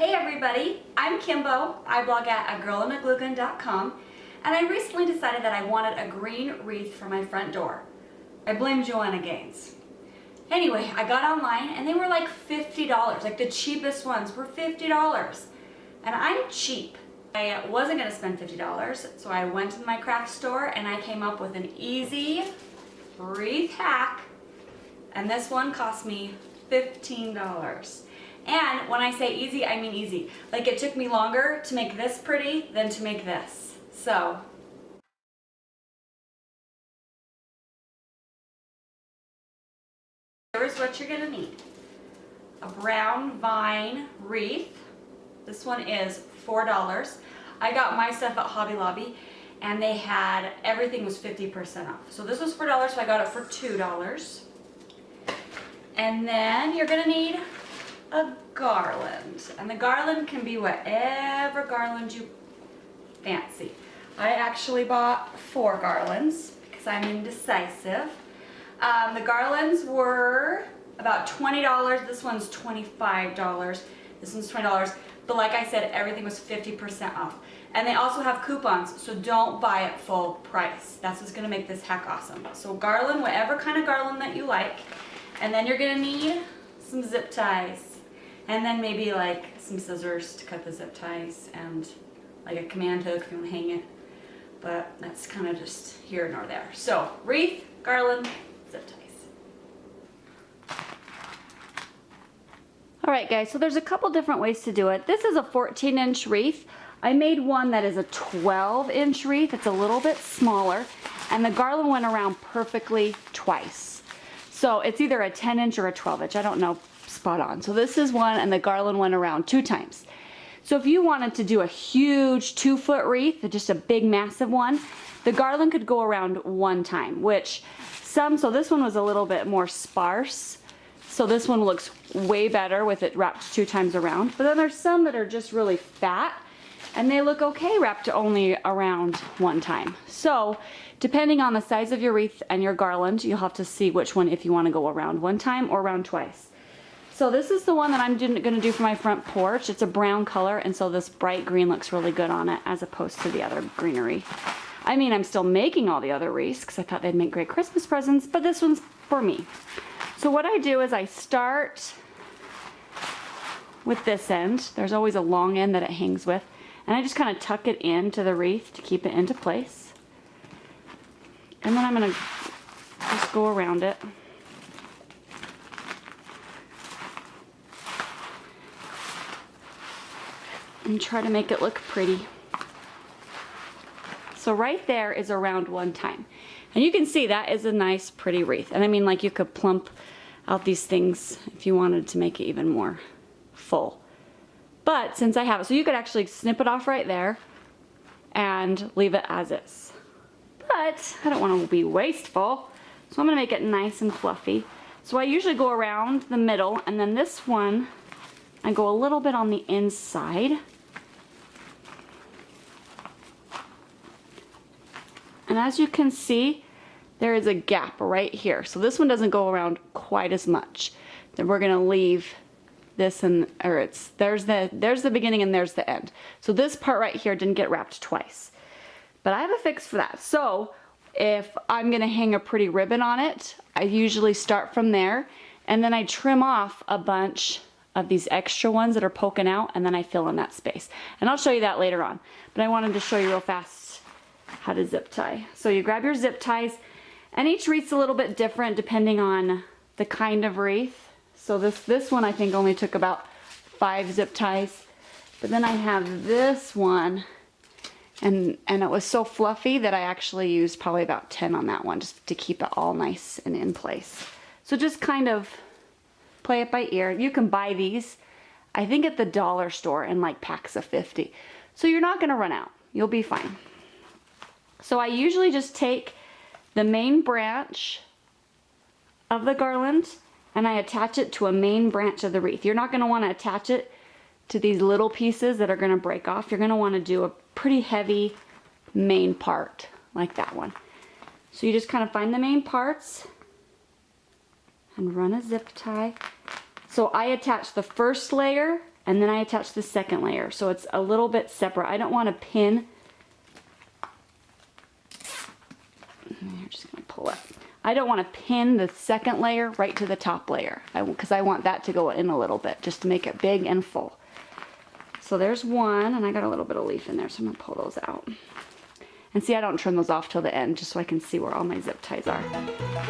Hey everybody, I'm Kimbo. I blog at agirlandagluegun.com, and I recently decided that I wanted a green wreath for my front door. I blame Joanna Gaines. Anyway, I got online and they were like $50, like the cheapest ones were $50. And I'm cheap. I wasn't gonna spend $50, so I went to my craft store and I came up with an easy wreath hack, and this one cost me $15. And when I say easy, I mean easy. Like it took me longer to make this pretty than to make this. So, here's what you're gonna need. A brown vine wreath. This one is $4. I got my stuff at Hobby Lobby and they had, everything was 50% off. So this was $4, so I got it for $2. And then you're gonna need a garland, and the garland can be whatever garland you fancy. I actually bought 4 garlands because I'm indecisive. The garlands were about $20. This one's $25. This one's $20. But like I said, everything was 50% off. And they also have coupons, so don't buy it full price. That's what's gonna make this hack awesome. So garland, whatever kind of garland that you like. And then you're gonna need some zip ties. And then maybe like some scissors to cut the zip ties and like a command hook if you want to hang it. But that's kind of just here nor there. So wreath, garland, zip ties. All right guys, so there's a couple different ways to do it. This is a 14-inch wreath. I made one that is a 12-inch wreath. It's a little bit smaller, and the garland went around perfectly twice. So it's either a 10-inch or a 12-inch. I don't know. Spot on. So this is one, and the garland went around 2 times. So if you wanted to do a huge 2-foot wreath, just a big massive one, the garland could go around 1 time, which so this one was a little bit more sparse. So this one looks way better with it wrapped 2 times around. But then there's some that are just really fat and they look okay wrapped only around 1 time. So depending on the size of your wreath and your garland, you'll have to see which one, if you want to go around 1 time or around twice. So this is the one that I'm going to do for my front porch. It's a brown color, and so this bright green looks really good on it as opposed to the other greenery. I mean, I'm still making all the other wreaths because I thought they'd make great Christmas presents, but this one's for me. So what I do is I start with this end. There's always a long end that it hangs with, and I just kind of tuck it into the wreath to keep it into place. And then I'm going to just go around it. And try to make it look pretty. So right there is around 1 time. And you can see that is a nice pretty wreath. And I mean, like, you could plump out these things if you wanted to make it even more full. But since I have it, so you could actually snip it off right there and leave it as is. But I don't want to be wasteful, so I'm going to make it nice and fluffy. So I usually go around the middle, and then this one I go a little bit on the inside. And as you can see, there is a gap right here. So this one doesn't go around quite as much. Then we're gonna leave this there's the beginning and there's the end. So this part right here didn't get wrapped twice. But I have a fix for that. So if I'm gonna hang a pretty ribbon on it, I usually start from there, and then I trim off a bunch of these extra ones that are poking out, and then I fill in that space. And I'll show you that later on. But I wanted to show you real fast how to zip tie. So you grab your zip ties, and each wreath's a little bit different depending on the kind of wreath. So this one I think only took about 5 zip ties. But then I have this one, and it was so fluffy that I actually used probably about 10 on that one just to keep it all nice and in place. So just kind of play it by ear. You can buy these, I think, at the dollar store in like packs of 50. So you're not gonna run out. You'll be fine. So I usually just take the main branch of the garland and I attach it to a main branch of the wreath. You're not gonna wanna attach it to these little pieces that are gonna break off. You're gonna wanna do a pretty heavy main part like that one. So you just kind of find the main parts and run a zip tie. So I attach the first layer and then I attach the second layer. So it's a little bit separate. I don't want to pin. I'm just going to pull it. I don't want to pin the second layer right to the top layer because I want that to go in a little bit just to make it big and full. So there's one, and I got a little bit of leaf in there, so I'm going to pull those out. And see, I don't trim those off till the end just so I can see where all my zip ties are.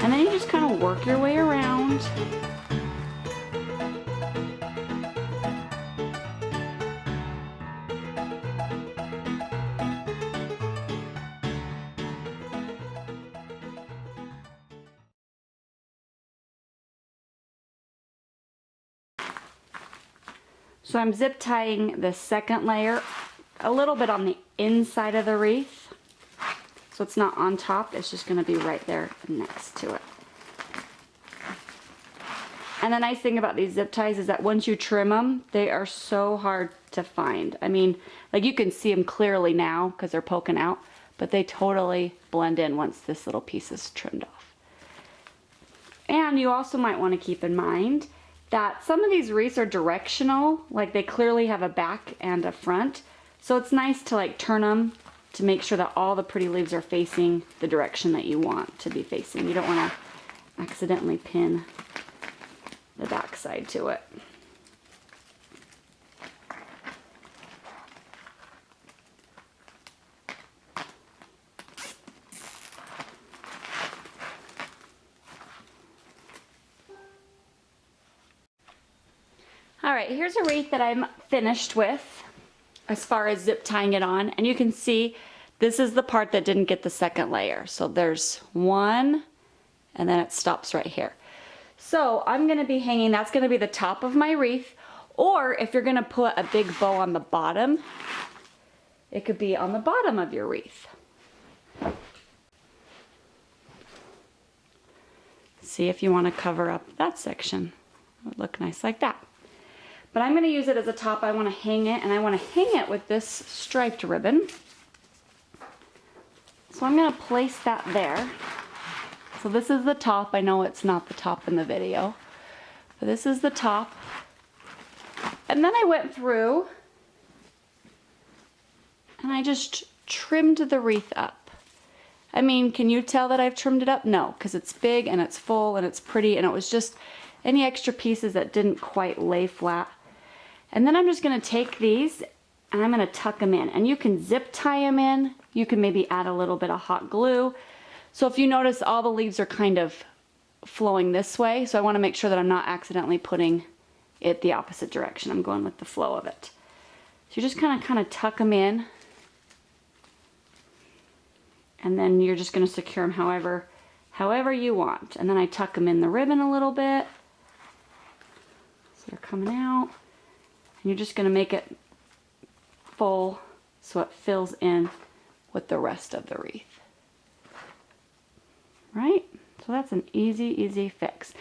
And then you just kind of work your way around. So I'm zip tying the second layer a little bit on the inside of the wreath. So it's not on top, it's just gonna be right there next to it. And the nice thing about these zip ties is that once you trim them, they are so hard to find. I mean, like you can see them clearly now because they're poking out, but they totally blend in once this little piece is trimmed off. And you also might want to keep in mind that some of these wreaths are directional, like they clearly have a back and a front. So it's nice to like turn them to make sure that all the pretty leaves are facing the direction that you want to be facing. You don't want to accidentally pin the back side to it. All right, here's a wreath that I'm finished with as far as zip tying it on. And you can see this is the part that didn't get the second layer. So there's one, and then it stops right here. So I'm gonna be hanging, that's gonna be the top of my wreath. Or if you're gonna put a big bow on the bottom, it could be on the bottom of your wreath. See if you wanna cover up that section. It would look nice like that. But I'm going to use it as a top. I want to hang it, and I want to hang it with this striped ribbon. So I'm going to place that there. So this is the top. I know it's not the top in the video, but this is the top. And then I went through and I just trimmed the wreath up. I mean, can you tell that I've trimmed it up? No, because it's big and it's full and it's pretty, and it was just any extra pieces that didn't quite lay flat. And then I'm just going to take these and I'm going to tuck them in. And you can zip tie them in. You can maybe add a little bit of hot glue. So if you notice, all the leaves are kind of flowing this way. So I want to make sure that I'm not accidentally putting it the opposite direction. I'm going with the flow of it. So you just kind of tuck them in. And then you're just going to secure them however you want. And then I tuck them in the ribbon a little bit. So they're coming out. And you're just going to make it full so it fills in with the rest of the wreath. Right? So that's an easy fix.